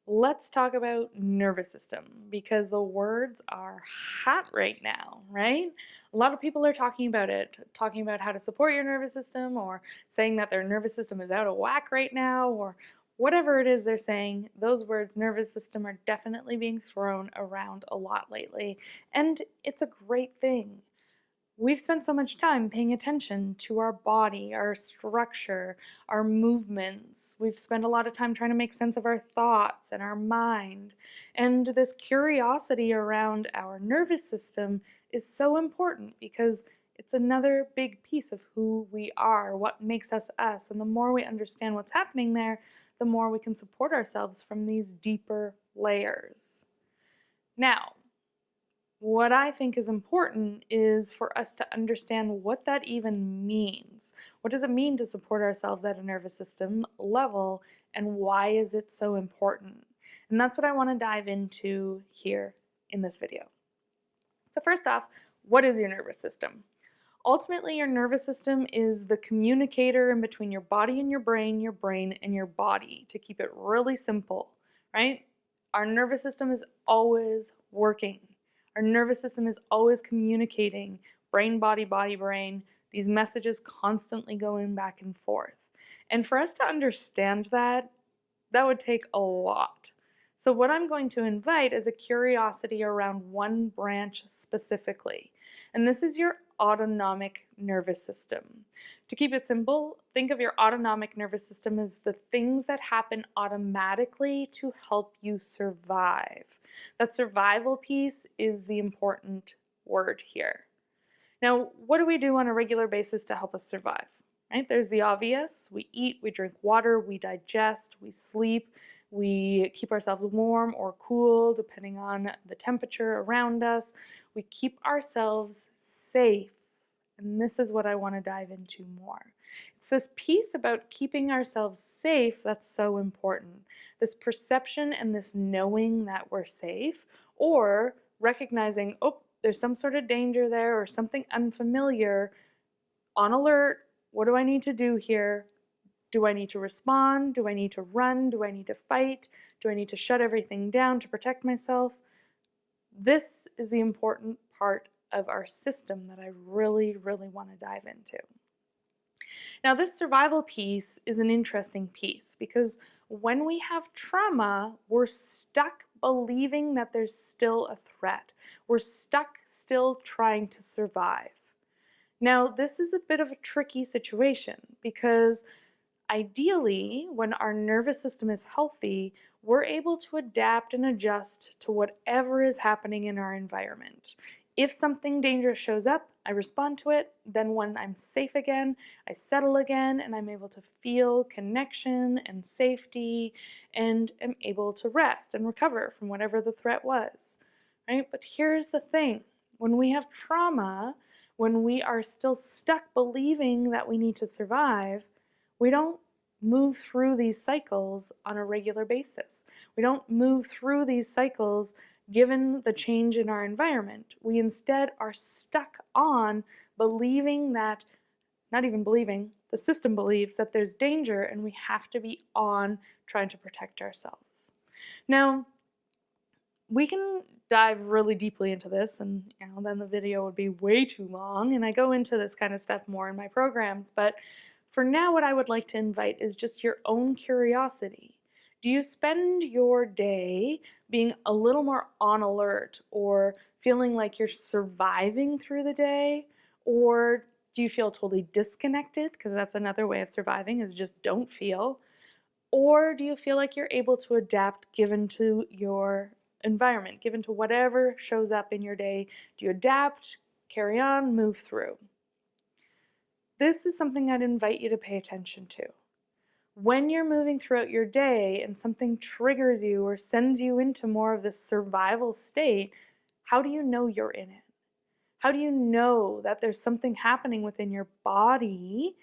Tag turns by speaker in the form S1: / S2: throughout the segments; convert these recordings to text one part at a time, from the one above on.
S1: Let's talk about nervous system because the words are hot right now, right? A lot of people are talking about it, talking about how to support your nervous system or saying that their nervous system is out of whack right now or whatever it is they're saying. Those words, nervous system, are definitely being thrown around a lot lately, and it's a great thing. We've spent so much time paying attention to our body, our structure, our movements. We've spent a lot of time trying to make sense of our thoughts and our mind. And this curiosity around our nervous system is so important because it's another big piece of who we are, what makes us us. And the more we understand what's happening there, the more we can support ourselves from these deeper layers. Now, what I think is important is for us to understand what that even means. What does it mean to support ourselves at a nervous system level, and why is it so important? And that's what I want to dive into here in this video. So first off, what is your nervous system? Ultimately, your nervous system is the communicator in between your body and your brain and your body, to keep it really simple, right? Our nervous system is always working. Our nervous system is always communicating, brain, body, brain, these messages constantly going back and forth. And for us to understand that, that would take a lot. So what I'm going to invite is a curiosity around one branch specifically. And this is your autonomic nervous system. To keep it simple, think of your autonomic nervous system as the things that happen automatically to help you survive. That survival piece is the important word here. Now, what do we do on a regular basis to help us survive? Right? There's the obvious. We eat, we drink water, we digest, we sleep, we keep ourselves warm or cool depending on the temperature around us. We keep ourselves safe. And this is what I want to dive into more. It's this piece about keeping ourselves safe that's so important. This perception and this knowing that we're safe, or recognizing, oh, there's some sort of danger there or something unfamiliar, on alert. What do I need to do here? Do I need to respond? Do I need to run? Do I need to fight? Do I need to shut everything down to protect myself? This is the important part of our system that I really, really want to dive into. Now, this survival piece is an interesting piece because when we have trauma, we're stuck believing that there's still a threat. We're stuck still trying to survive. Now, this is a bit of a tricky situation because ideally, when our nervous system is healthy, we're able to adapt and adjust to whatever is happening in our environment. If something dangerous shows up, I respond to it. Then when I'm safe again, I settle again and I'm able to feel connection and safety and am able to rest and recover from whatever the threat was, right? But here's the thing. When we have trauma, when we are still stuck believing that we need to survive, we don't move through these cycles on a regular basis. We don't move through these cycles given the change in our environment. We instead are stuck on believing that, not even believing, the system believes that there's danger and we have to be on trying to protect ourselves. Now, we can dive really deeply into this, and then the video would be way too long, and I go into this kind of stuff more in my programs, but for now what I would like to invite is just your own curiosity. Do you spend your day being a little more on alert or feeling like you're surviving through the day? Or do you feel totally disconnected? Because that's another way of surviving, is just don't feel. Or do you feel like you're able to adapt given to your environment, given to whatever shows up in your day? Do you adapt, carry on, move through? This is something I'd invite you to pay attention to. When you're moving throughout your day and something triggers you or sends you into more of this survival state, how do you know you're in it? How do you know that there's something happening within your body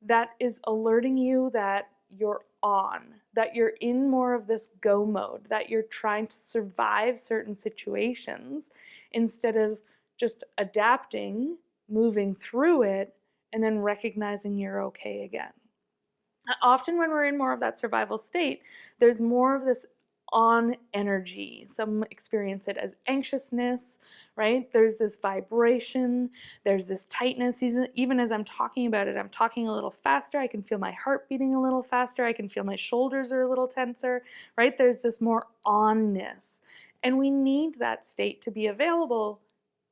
S1: that is alerting you that you're on, that you're in more of this go mode, that you're trying to survive certain situations instead of just adapting, moving through it, and then recognizing you're okay again? Often when we're in more of that survival state, there's more of this on energy. Some experience it as anxiousness, right? There's this vibration, there's this tightness. Even as I'm talking about it, I'm talking a little faster. I can feel my heart beating a little faster. I can feel my shoulders are a little tenser, right? There's this more onness. And we need that state to be available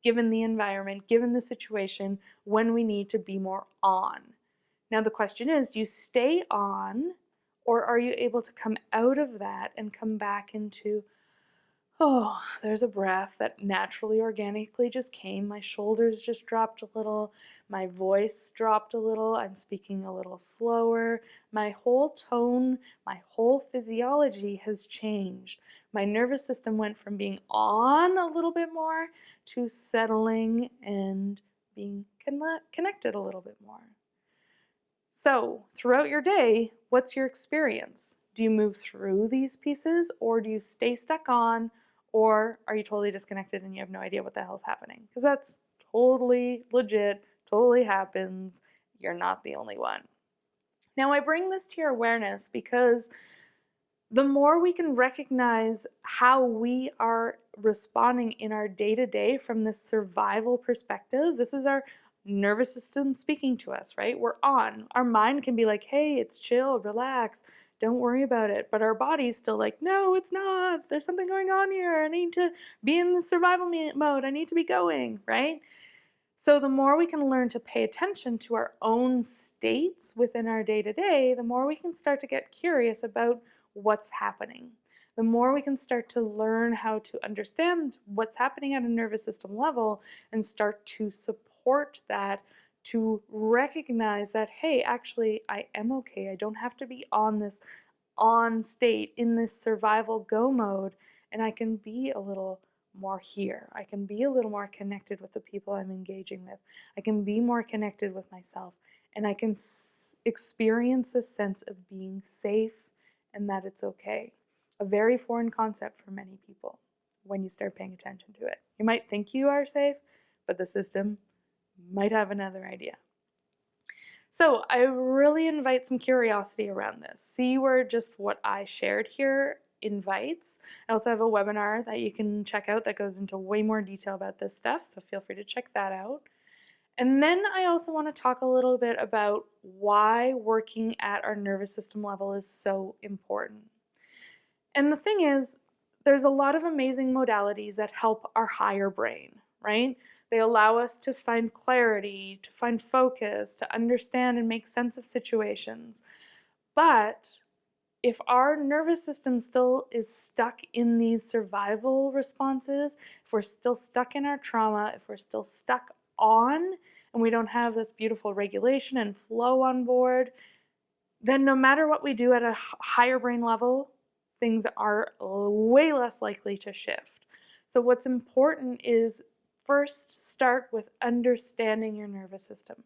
S1: given the environment, given the situation, when we need to be more on. Now, the question is, do you stay on, or are you able to come out of that and come back into, oh, there's a breath that naturally, organically just came. My shoulders just dropped a little. My voice dropped a little. I'm speaking a little slower. My whole tone, my whole physiology has changed. My nervous system went from being on a little bit more to settling and being connected a little bit more. So, throughout your day, what's your experience? Do you move through these pieces, or do you stay stuck on, or are you totally disconnected and you have no idea what the hell's happening? Because that's totally legit, totally happens. You're not the only one. Now, I bring this to your awareness because the more we can recognize how we are responding in our day-to-day from this survival perspective, this is our nervous system speaking to us, right? We're on. Our mind can be like, hey, it's chill, relax, don't worry about it. But our body's still like, no, it's not. There's something going on here. I need to be in the survival mode. I need to be going, right? So the more we can learn to pay attention to our own states within our day-to-day, the more we can start to get curious about what's happening. The more we can start to learn how to understand what's happening at a nervous system level and start to support that, to recognize that, hey, actually, I am okay. I don't have to be on this on state in this survival go mode, and I can be a little more here. I can be a little more connected with the people I'm engaging with. I can be more connected with myself, and I can experience a sense of being safe and that it's okay. A very foreign concept for many people when you start paying attention to it. You might think you are safe, but the system might have another idea. So I really invite some curiosity around this. See where just what I shared here invites. I also have a webinar that you can check out that goes into way more detail about this stuff, so feel free to check that out. And then I also want to talk a little bit about why working at our nervous system level is so important. And the thing is, there's a lot of amazing modalities that help our higher brain, right? They allow us to find clarity, to find focus, to understand and make sense of situations. But if our nervous system still is stuck in these survival responses, if we're still stuck in our trauma, if we're still stuck on, and we don't have this beautiful regulation and flow on board, then no matter what we do at a higher brain level, things are way less likely to shift. So what's important is first start with understanding your nervous system.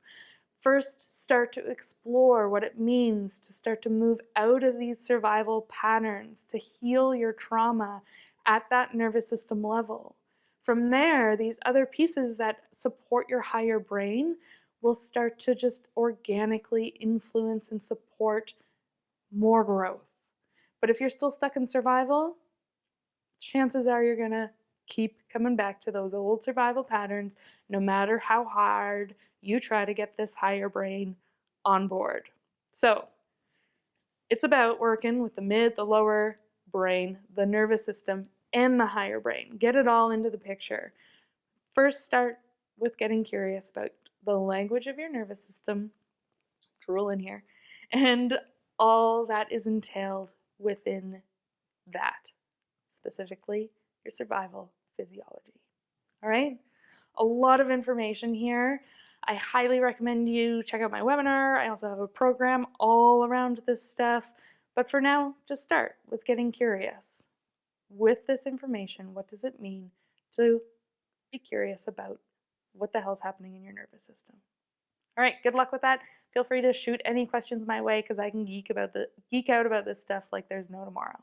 S1: First start to explore what it means to start to move out of these survival patterns, to heal your trauma at that nervous system level. From there, these other pieces that support your higher brain will start to just organically influence and support more growth. But if you're still stuck in survival, chances are you're going to keep coming back to those old survival patterns no matter how hard you try to get this higher brain on board. So it's about working with the mid, the lower brain, the nervous system, and the higher brain. Get it all into the picture. First, start with getting curious about the language of your nervous system, drool in here, and all that is entailed within that, specifically your survival physiology. All right? A lot of information here. I highly recommend you check out my webinar. I also have a program all around this stuff. But for now, just start with getting curious. With this information, what does it mean to be curious about what the hell's happening in your nervous system? All right, good luck with that. Feel free to shoot any questions my way because I can geek out about this stuff like there's no tomorrow.